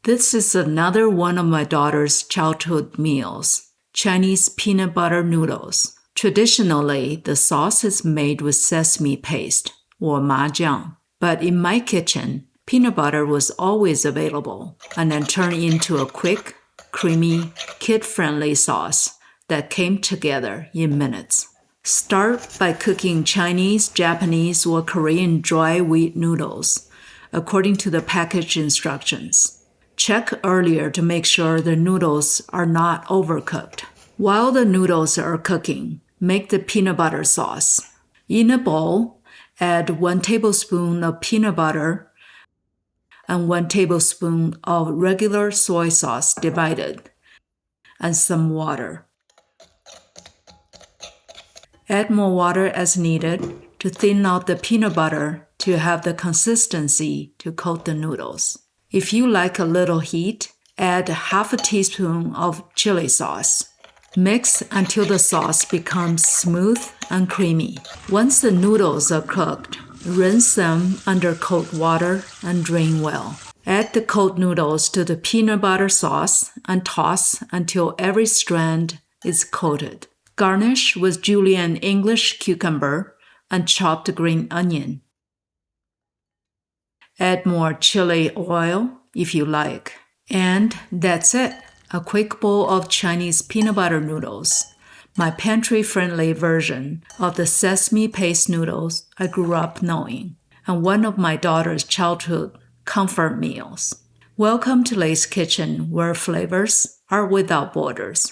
This is another one of my daughter's childhood meals, Chinese peanut butter noodles. Traditionally, the sauce is made with sesame paste, or majiang. But in my kitchen, peanut butter was always available and then turned into a quick, creamy, kid-friendly sauce that came together in minutes. Start by cooking Chinese, Japanese, or Korean dry wheat noodles according to the package instructions. Check earlier to make sure the noodles are not overcooked. While the noodles are cooking, make the peanut butter sauce. In a bowl, add 1 tablespoon of peanut butter and 1 tablespoon of regular soy sauce divided, and some water. Add more water as needed to thin out the peanut butter to have the consistency to coat the noodles. If you like a little heat, add half a teaspoon of chili sauce. Mix until the sauce becomes smooth and creamy. Once the noodles are cooked, rinse them under cold water and drain well. Add the cold noodles to the peanut butter sauce and toss until every strand is coated. Garnish with julienned English cucumber and chopped green onion. Add more chili oil if you like. And that's it. A quick bowl of Chinese peanut butter noodles, my pantry-friendly version of the sesame paste noodles I grew up knowing, and one of my daughter's childhood comfort meals. Welcome to Lay's Kitchen, where flavors are without borders.